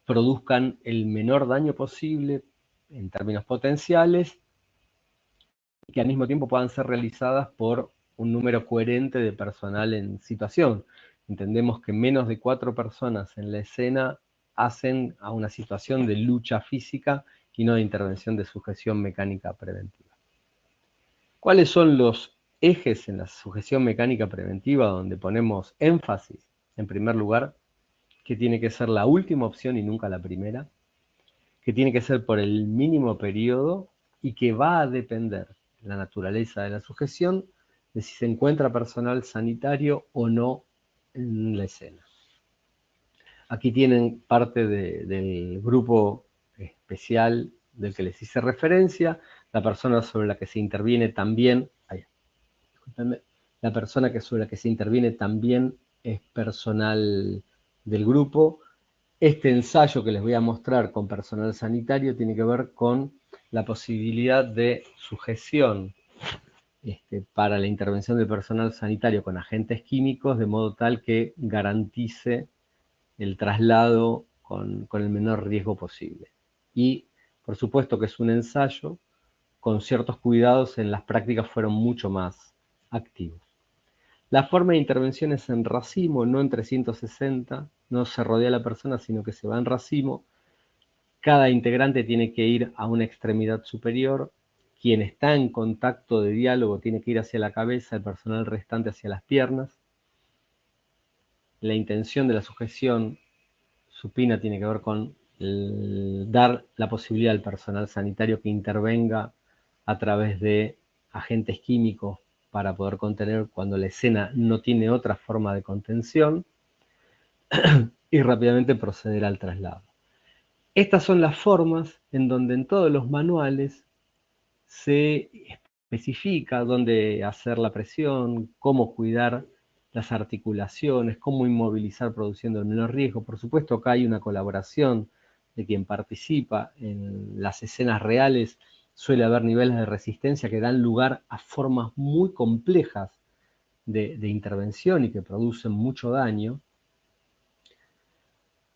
produzcan el menor daño posible en términos potenciales y que al mismo tiempo puedan ser realizadas por un número coherente de personal en situación. Entendemos que menos de 4 personas en la escena hacen a una situación de lucha física y no de intervención de sujeción mecánica preventiva. ¿Cuáles son los ejes en la sujeción mecánica preventiva donde ponemos énfasis? En primer lugar, que tiene que ser la última opción y nunca la primera, que tiene que ser por el mínimo periodo y que va a depender la naturaleza de la sujeción de si se encuentra personal sanitario o no en la escena. Aquí tienen parte del grupo especial del que les hice referencia, la persona sobre la que se interviene también, la persona sobre la que se interviene también es personal del grupo. Este ensayo que les voy a mostrar con personal sanitario tiene que ver con la posibilidad de sujeción para la intervención del personal sanitario con agentes químicos, de modo tal que garantice el traslado con el menor riesgo posible. Y por supuesto que es un ensayo, con ciertos cuidados en las prácticas fueron mucho más activos. La forma de intervención es en racimo, no en 360, no se rodea a la persona, sino que se va en racimo. Cada integrante tiene que ir a una extremidad superior. Quien está en contacto de diálogo tiene que ir hacia la cabeza, el personal restante hacia las piernas. La intención de la sujeción supina tiene que ver con dar la posibilidad al personal sanitario que intervenga a través de agentes químicos para poder contener cuando la escena no tiene otra forma de contención y rápidamente proceder al traslado. Estas son las formas en donde en todos los manuales se especifica dónde hacer la presión, cómo cuidar las articulaciones, cómo inmovilizar produciendo el menor riesgo. Por supuesto, acá hay una colaboración de quien participa en las escenas reales. Suele haber niveles de resistencia que dan lugar a formas muy complejas de intervención y que producen mucho daño.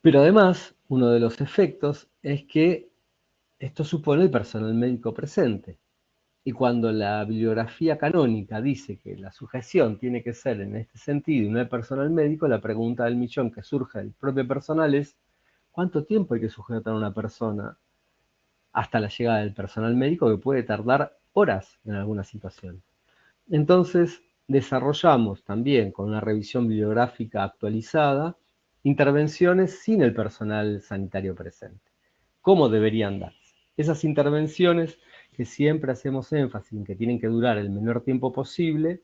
Pero además, uno de los efectos es que esto supone el personal médico presente. Y cuando la bibliografía canónica dice que la sujeción tiene que ser en este sentido y no el personal médico, la pregunta del millón que surge del propio personal es ¿cuánto tiempo hay que sujetar a una persona hasta la llegada del personal médico, que puede tardar horas en alguna situación? Entonces, desarrollamos también con una revisión bibliográfica actualizada intervenciones sin el personal sanitario presente. ¿Cómo deberían darse? Esas intervenciones que siempre hacemos énfasis en que tienen que durar el menor tiempo posible,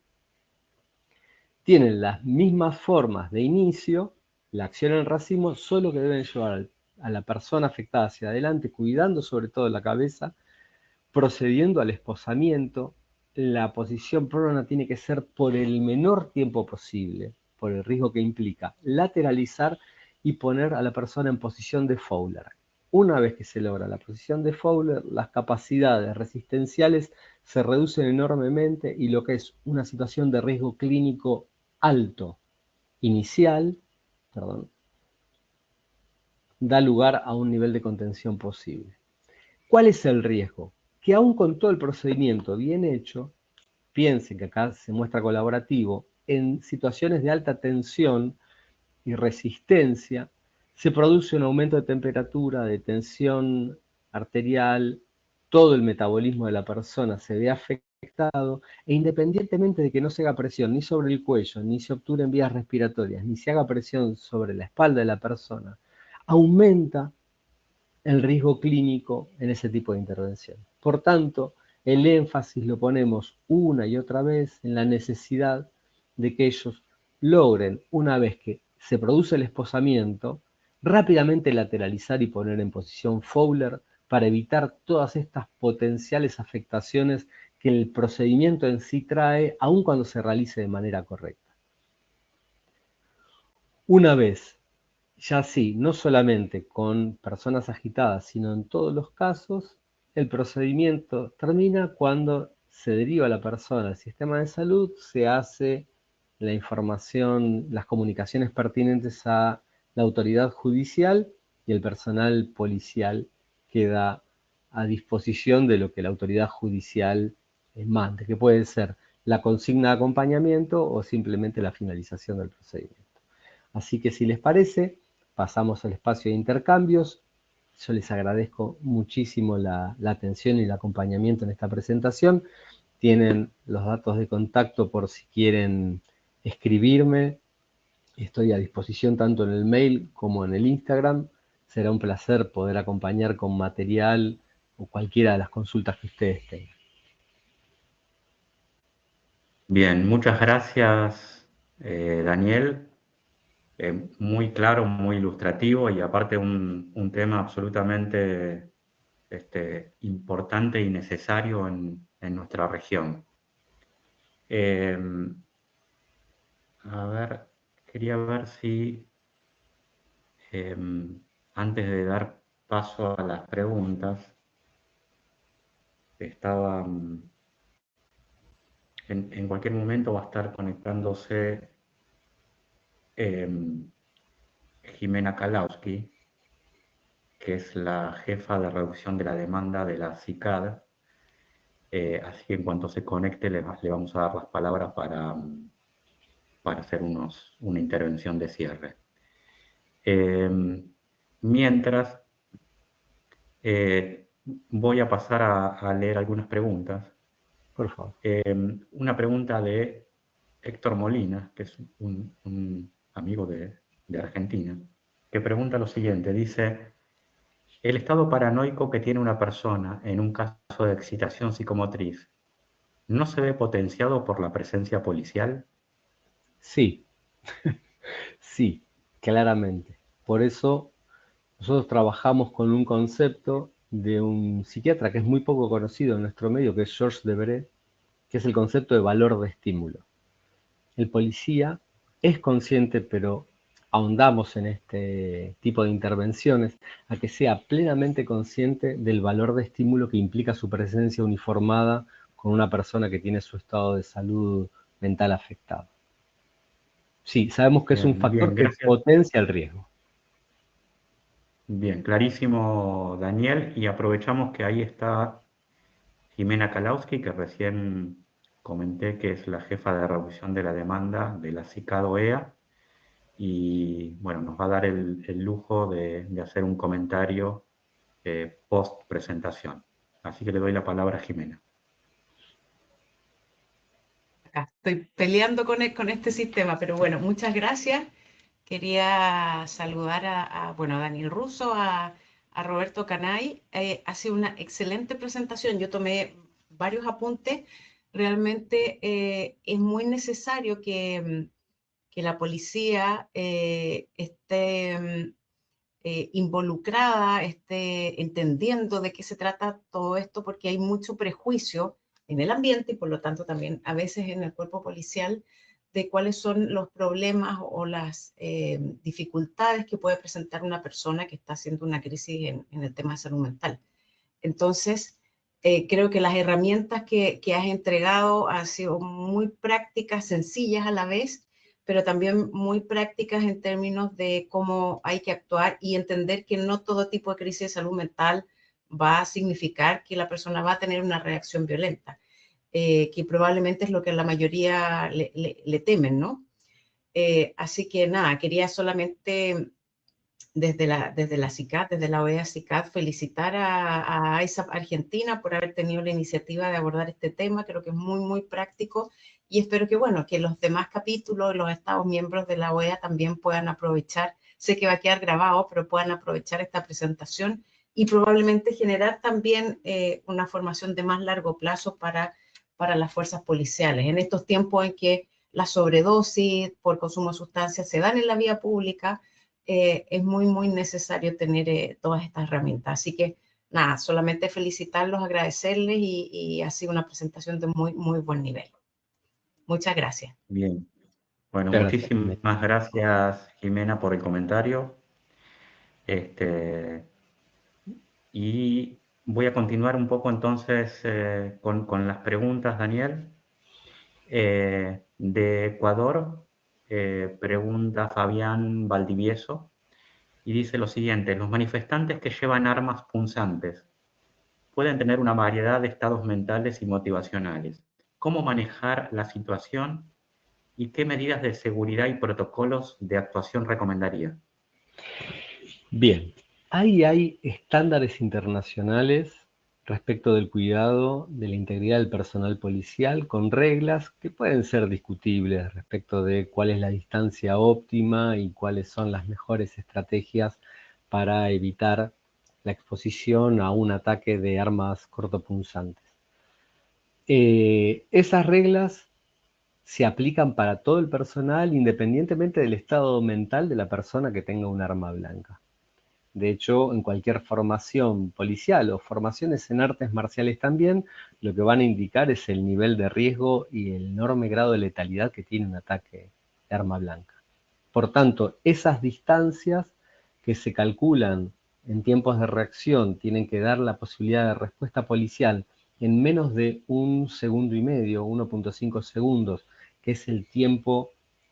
tienen las mismas formas de inicio, la acción en racimo, solo que deben llevar a la persona afectada hacia adelante, cuidando sobre todo la cabeza, procediendo al esposamiento. La posición prona tiene que ser por el menor tiempo posible, por el riesgo que implica lateralizar y poner a la persona en posición de Fowler. Una vez que se logra la posición de Fowler, las capacidades resistenciales se reducen enormemente y lo que es una situación de riesgo clínico alto inicial, da lugar a un nivel de contención posible. ¿Cuál es el riesgo? Que aún con todo el procedimiento bien hecho, piensen que acá se muestra colaborativo, en situaciones de alta tensión y resistencia, se produce un aumento de temperatura, de tensión arterial, todo el metabolismo de la persona se ve afectado, e independientemente de que no se haga presión ni sobre el cuello, ni se obturen vías respiratorias, ni se haga presión sobre la espalda de la persona, aumenta el riesgo clínico en ese tipo de intervención. Por tanto, el énfasis lo ponemos una y otra vez en la necesidad de que ellos logren, una vez que se produce el esposamiento, rápidamente lateralizar y poner en posición Fowler para evitar todas estas potenciales afectaciones que el procedimiento en sí trae, aun cuando se realice de manera correcta. Una vez ya sí, no solamente con personas agitadas, sino en todos los casos, el procedimiento termina cuando se deriva a la persona al sistema de salud, se hace la información, las comunicaciones pertinentes a la autoridad judicial y el personal policial queda a disposición de lo que la autoridad judicial mande, que puede ser la consigna de acompañamiento o simplemente la finalización del procedimiento. Así que si les parece, pasamos al espacio de intercambios. Yo les agradezco muchísimo la atención y el acompañamiento en esta presentación. Tienen los datos de contacto por si quieren escribirme. Estoy a disposición tanto en el mail como en el Instagram. Será un placer poder acompañar con material o cualquiera de las consultas que ustedes tengan. Bien, muchas gracias, Daniel. Muy claro, muy ilustrativo y aparte un tema absolutamente importante y necesario en nuestra región. Eh, a ver, quería ver si eh, antes de dar paso a las preguntas, estaba en cualquier momento va a estar conectándose eh, Jimena Kalauski, que es la jefa de reducción de la demanda de la CICAD. Así que en cuanto se conecte le vamos a dar las palabras para hacer una intervención de cierre. Mientras, voy a pasar a leer algunas preguntas. Por favor. Una pregunta de Héctor Molina, que es un amigo de Argentina, que pregunta lo siguiente, dice, ¿el estado paranoico que tiene una persona en un caso de excitación psicomotriz no se ve potenciado por la presencia policial? Sí, sí, claramente. Por eso nosotros trabajamos con un concepto de un psiquiatra que es muy poco conocido en nuestro medio, que es Georges Debré, que es el concepto de valor de estímulo. El policía es consciente, pero ahondamos en este tipo de intervenciones, a que sea plenamente consciente del valor de estímulo que implica su presencia uniformada con una persona que tiene su estado de salud mental afectado. Sí, sabemos que es un Bien, factor que gracias. potencia el riesgo. Bien, clarísimo, Daniel, y aprovechamos que ahí está Jimena Kalauski, que recién comenté que es la jefa de revisión de la demanda de la CICAD-OEA, y bueno, nos va a dar el lujo de hacer un comentario post presentación. Así que le doy la palabra a Jimena. Acá estoy peleando con este sistema, pero bueno, muchas gracias. Quería saludar bueno, a Daniel Russo, a Roberto Canay. Ha sido una excelente presentación. Yo tomé varios apuntes. Realmente es muy necesario que la policía esté involucrada, esté entendiendo de qué se trata todo esto, porque hay mucho prejuicio en el ambiente y por lo tanto también a veces en el cuerpo policial de cuáles son los problemas o las dificultades que puede presentar una persona que está haciendo una crisis en el tema de salud mental. Entonces, creo que las herramientas que has entregado han sido muy prácticas, sencillas a la vez, pero también muy prácticas en términos de cómo hay que actuar y entender que no todo tipo de crisis de salud mental va a significar que la persona va a tener una reacción violenta, que probablemente es lo que la mayoría le temen, ¿no? Así que nada, quería solamente desde la CICAD, desde la OEA CICAD, felicitar a ISAP Argentina por haber tenido la iniciativa de abordar este tema. Creo que es muy, muy práctico y espero que, bueno, que los demás capítulos, los Estados miembros de la OEA también puedan aprovechar, sé que va a quedar grabado, pero puedan aprovechar esta presentación y probablemente generar también una formación de más largo plazo para las fuerzas policiales. En estos tiempos en que la sobredosis por consumo de sustancias se dan en la vía pública, es muy, muy necesario tener todas estas herramientas. Así que nada, solamente felicitarlos, agradecerles y ha sido una presentación de muy, muy buen nivel. Muchas gracias. Bien. Bueno, Muchas gracias, Jimena. muchísimas gracias, Jimena, por el comentario. Este, y voy a continuar un poco entonces con las preguntas, Daniel. De Ecuador, pregunta Fabián Valdivieso y dice lo siguiente: los manifestantes que llevan armas punzantes pueden tener una variedad de estados mentales y motivacionales. ¿Cómo manejar la situación y qué medidas de seguridad y protocolos de actuación recomendaría? Bien, ahí hay estándares internacionales respecto del cuidado de la integridad del personal policial con reglas que pueden ser discutibles respecto de cuál es la distancia óptima y cuáles son las mejores estrategias para evitar la exposición a un ataque de armas cortopunzantes. Esas reglas se aplican para todo el personal independientemente del estado mental de la persona que tenga un arma blanca. De hecho, en cualquier formación policial o formaciones en artes marciales también, lo que van a indicar es el nivel de riesgo y el enorme grado de letalidad que tiene un ataque de arma blanca. Por tanto, esas distancias que se calculan en tiempos de reacción tienen que dar la posibilidad de respuesta policial en menos de 1,5 segundos, 1,5 segundos, que es el tiempo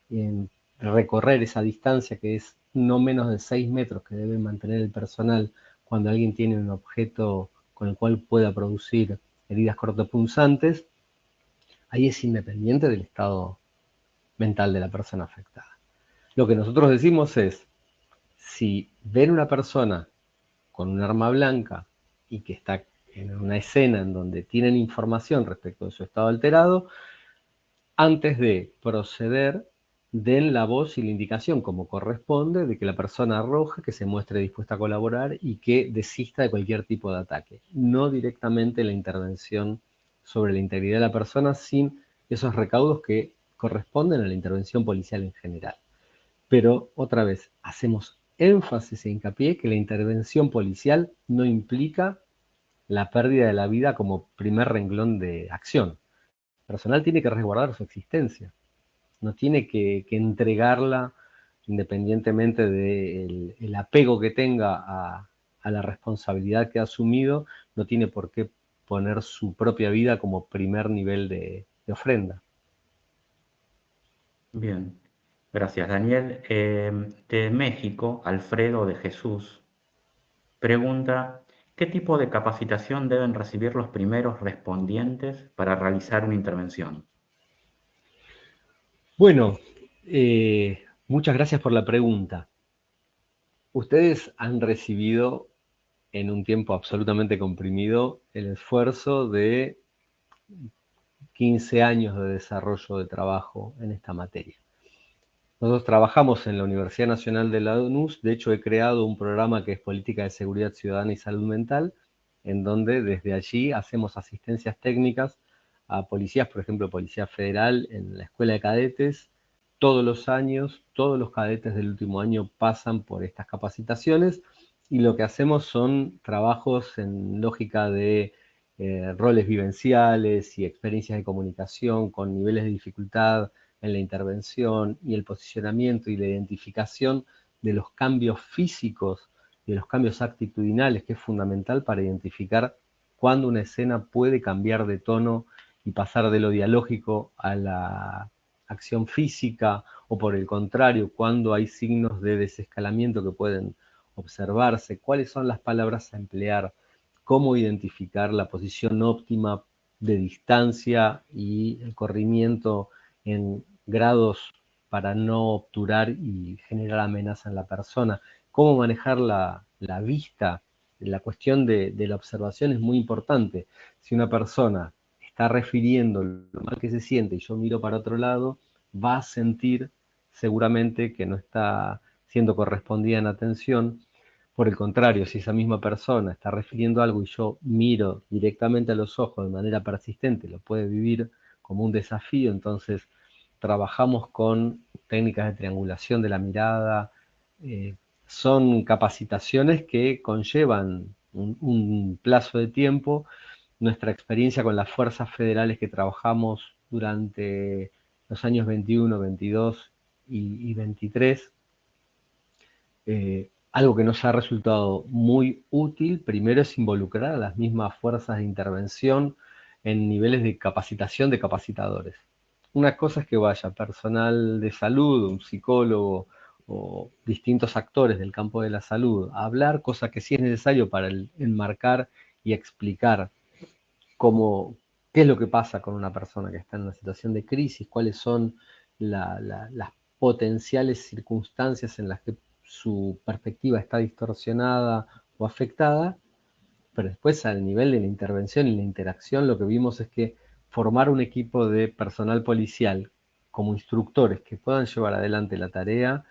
en recorrer esa distancia, que es no menos de 6 metros que debe mantener el personal cuando alguien tiene un objeto con el cual pueda producir heridas cortopunzantes. Ahí es independiente del estado mental de la persona afectada. Lo que nosotros decimos es, si ven una persona con un arma blanca y que está en una escena en donde tienen información respecto de su estado alterado, antes de proceder, den la voz y la indicación como corresponde de que la persona arroje, que se muestre dispuesta a colaborar y que desista de cualquier tipo de ataque. No directamente la intervención sobre la integridad de la persona sin esos recaudos que corresponden a la intervención policial en general. Pero otra vez, hacemos énfasis e hincapié que la intervención policial no implica la pérdida de la vida como primer renglón de acción. El personal tiene que resguardar su existencia, no tiene que entregarla independientemente del apego que tenga a la responsabilidad que ha asumido, no tiene por qué poner su propia vida como primer nivel de ofrenda. Bien, gracias, Daniel. De México, Alfredo de Jesús pregunta ¿qué tipo de capacitación deben recibir los primeros respondientes para realizar una intervención? Bueno, muchas gracias por la pregunta. Ustedes han recibido en un tiempo absolutamente comprimido el esfuerzo de 15 años de desarrollo de trabajo en esta materia. Nosotros trabajamos en la Universidad Nacional de Lanús, de hecho he creado un programa que es Política de Seguridad Ciudadana y Salud Mental, en donde desde allí hacemos asistencias técnicas a policías, por ejemplo, Policía Federal en la Escuela de Cadetes. Todos los años, todos los cadetes del último año pasan por estas capacitaciones y lo que hacemos son trabajos en lógica de roles vivenciales y experiencias de comunicación con niveles de dificultad en la intervención y el posicionamiento y la identificación de los cambios físicos y de los cambios actitudinales, que es fundamental para identificar cuándo una escena puede cambiar de tono y pasar de lo dialógico a la acción física, o por el contrario, cuando hay signos de desescalamiento que pueden observarse, cuáles son las palabras a emplear, cómo identificar la posición óptima de distancia y el corrimiento en grados para no obturar y generar amenaza en la persona. Cómo manejar la vista, la cuestión de la observación es muy importante. Si una persona está refiriendo lo mal que se siente y yo miro para otro lado, va a sentir seguramente que no está siendo correspondida en atención. Por el contrario, si esa misma persona está refiriendo algo y yo miro directamente a los ojos de manera persistente, lo puede vivir como un desafío. Entonces trabajamos con técnicas de triangulación de la mirada. Son capacitaciones que conllevan un plazo de tiempo. Nuestra experiencia con las fuerzas federales que trabajamos durante los años 21, 22 y 23, algo que nos ha resultado muy útil, primero es involucrar a las mismas fuerzas de intervención en niveles de capacitación de capacitadores. Una cosa es que vaya personal de salud, un psicólogo o distintos actores del campo de la salud a hablar, cosa que sí es necesario para enmarcar y explicar qué es lo que pasa con una persona que está en una situación de crisis, cuáles son las potenciales circunstancias en las que su perspectiva está distorsionada o afectada, pero después al nivel de la intervención y la interacción lo que vimos es que formar un equipo de personal policial como instructores que puedan llevar adelante la tarea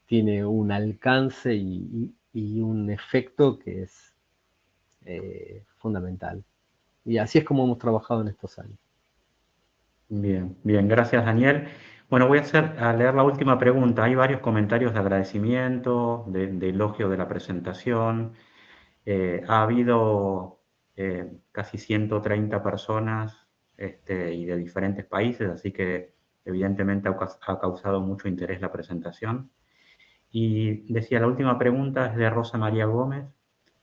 tiene un alcance y un efecto que es fundamental. Y así es como hemos trabajado en estos años. Bien, bien, gracias Daniel. Bueno, voy a leer la última pregunta. Hay varios comentarios de agradecimiento, de elogio de la presentación. Ha habido casi 130 personas y de diferentes países, así que evidentemente ha causado mucho interés la presentación. Y decía, la última pregunta es de Rosa María Gómez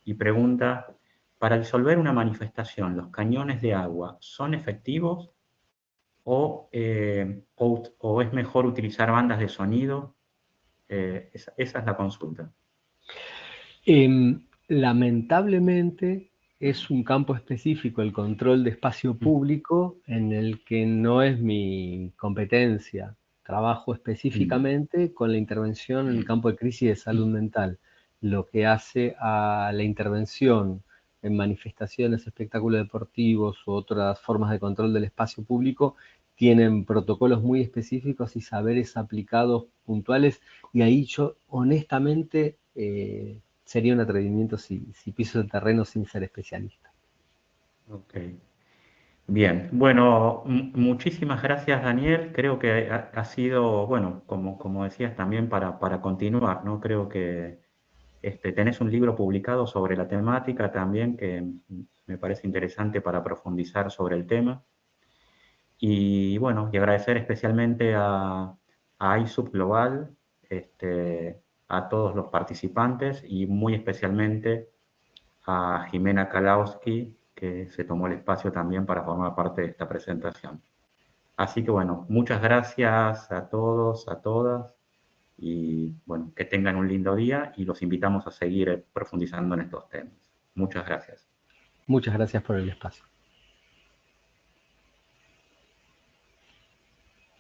y pregunta, para disolver una manifestación, ¿los cañones de agua son efectivos o es mejor utilizar bandas de sonido? Esa es la consulta. Lamentablemente es un campo específico, el control de espacio público, en el que no es mi competencia. Trabajo específicamente con la intervención en el campo de crisis de salud mental, lo que hace a la intervención en manifestaciones, espectáculos deportivos u otras formas de control del espacio público, tienen protocolos muy específicos y saberes aplicados puntuales, y ahí yo honestamente sería un atrevimiento si piso el terreno sin ser especialista. Ok. Bien, bueno, muchísimas gracias Daniel. Creo que ha sido, bueno, como decías también para continuar, ¿no? Creo que tenés un libro publicado sobre la temática también que me parece interesante para profundizar sobre el tema. Y bueno, y agradecer especialmente a iSub Global, a todos los participantes y muy especialmente a Jimena Kalauski, que se tomó el espacio también para formar parte de esta presentación. Así que bueno, muchas gracias a todos, a todas, y bueno, que tengan un lindo día y los invitamos a seguir profundizando en estos temas. Muchas gracias. Muchas gracias por el espacio.